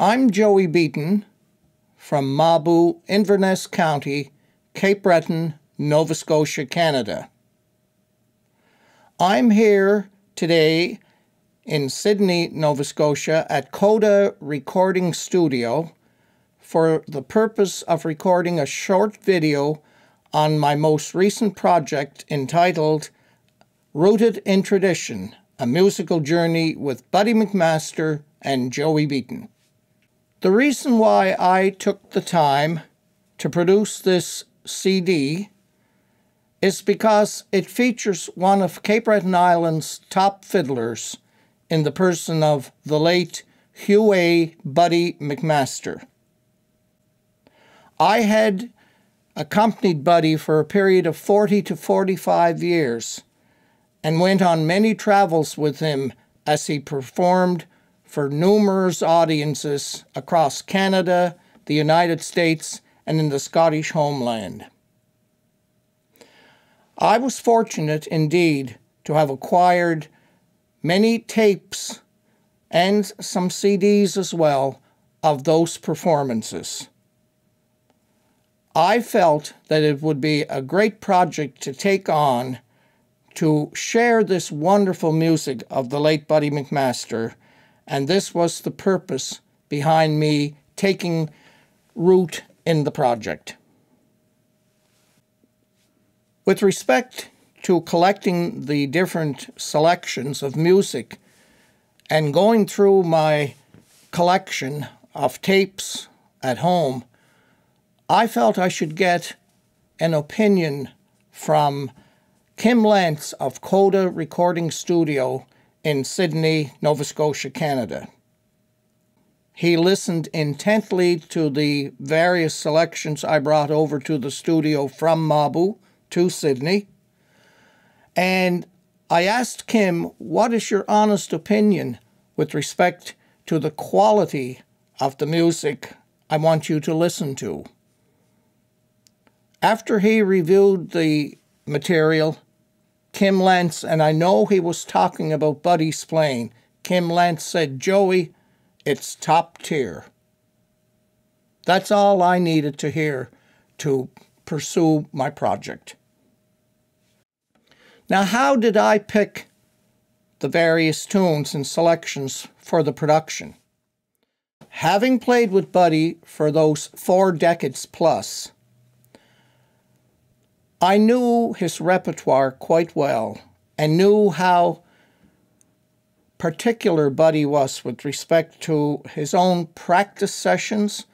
I'm Joey Beaton from Mabu, Inverness County, Cape Breton, Nova Scotia, Canada. I'm here today in Sydney, Nova Scotia at Coda Recording Studio for the purpose of recording a short video on my most recent project entitled Rooted in Tradition, a musical journey with Buddy MacMaster and Joey Beaton. The reason why I took the time to produce this CD is because it features one of Cape Breton Island's top fiddlers in the person of the late Hugh A. Buddy MacMaster. I had accompanied Buddy for a period of 40 to 45 years and went on many travels with him as he performed for numerous audiences across Canada, the United States, and in the Scottish homeland. I was fortunate indeed to have acquired many tapes and some CDs as well of those performances. I felt that it would be a great project to take on to share this wonderful music of the late Buddy MacMaster, and this was the purpose behind me taking root in the project. With respect to collecting the different selections of music and going through my collection of tapes at home, I felt I should get an opinion from Kim Lentz of Coda Recording Studio in Sydney, Nova Scotia, Canada. He listened intently to the various selections I brought over to the studio from Mabu to Sydney, and I asked Kim, what is your honest opinion with respect to the quality of the music I want you to listen to? After he reviewed the material, Kim Lentz, and I know he was talking about Buddy's playing, Kim Lentz said, "Joey, it's top tier." That's all I needed to hear to pursue my project. Now, how did I pick the various tunes and selections for the production? Having played with Buddy for those 4 decades plus, I knew his repertoire quite well and knew how particular Buddy was with respect to his own practice sessions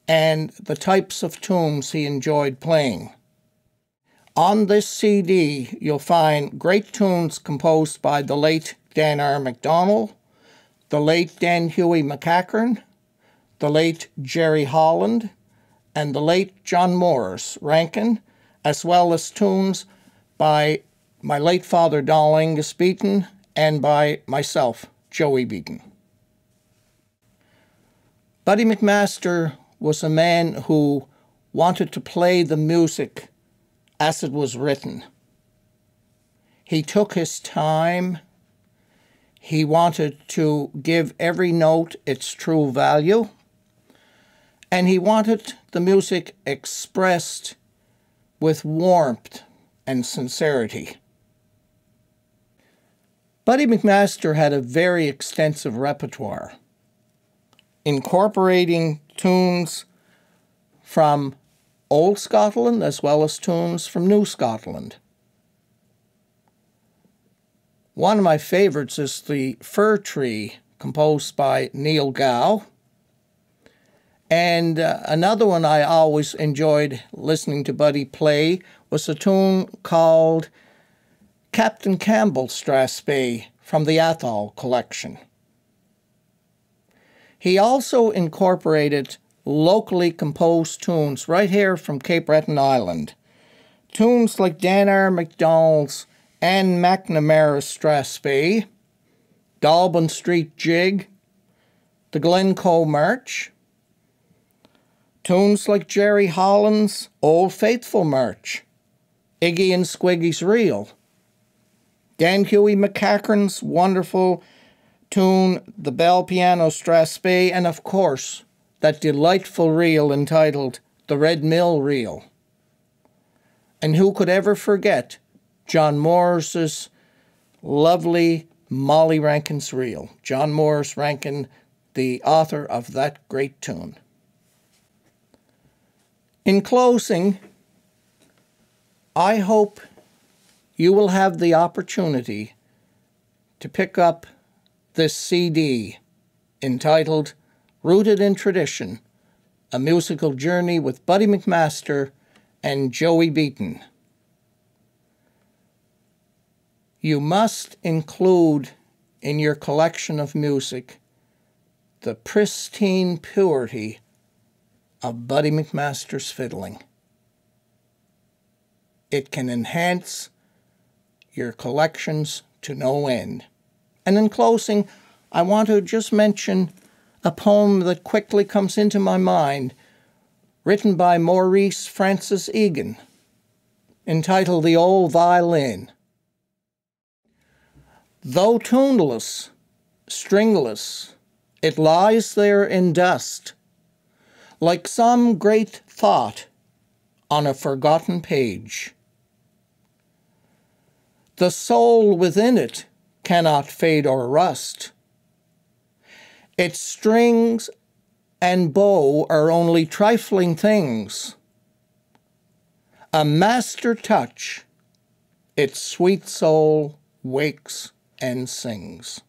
and the types of tunes he enjoyed playing. On this CD, you'll find great tunes composed by the late Dan R. MacDonald, the late Dan Huey McCachran, the late Jerry Holland, and the late John Morris Rankin, as well as tunes by my late father, Donald Angus Beaton, and by myself, Joey Beaton. Buddy MacMaster was a man who wanted to play the music as it was written. He took his time. He wanted to give every note its true value, and he wanted the music expressed with warmth and sincerity. Buddy MacMaster had a very extensive repertoire, incorporating tunes from Old Scotland as well as tunes from New Scotland. One of my favorites is the Fir Tree, composed by Neil Gow. And another one I always enjoyed listening to Buddy play was a tune called Captain Campbell Strathspey from the Athol collection. He also incorporated locally composed tunes right here from Cape Breton Island. Tunes like Dan R. MacDonald's Anne McNamara's Strathspey, Dalbin Street Jig, the Glencoe March, tunes like Jerry Holland's Old Faithful March, Iggy and Squiggy's Reel, Dan Huey McCachran's wonderful tune, the bell piano Strasby, and of course, that delightful reel entitled The Red Mill Reel. And who could ever forget John Morris's lovely Molly Rankin's reel? John Morris Rankin, the author of that great tune. In closing, I hope you will have the opportunity to pick up this CD entitled Rooted in Tradition, A Musical Journey with Buddy MacMaster and Joey Beaton. You must include in your collection of music the pristine purity of Buddy MacMaster's fiddling. It can enhance your collections to no end. And in closing, I want to just mention a poem that quickly comes into my mind, written by Maurice Francis Egan, entitled The Old Violin. Though tuneless, stringless, it lies there in dust, like some great thought on a forgotten page. The soul within it cannot fade or rust. Its strings and bow are only trifling things. A master touch, its sweet soul wakes and sings.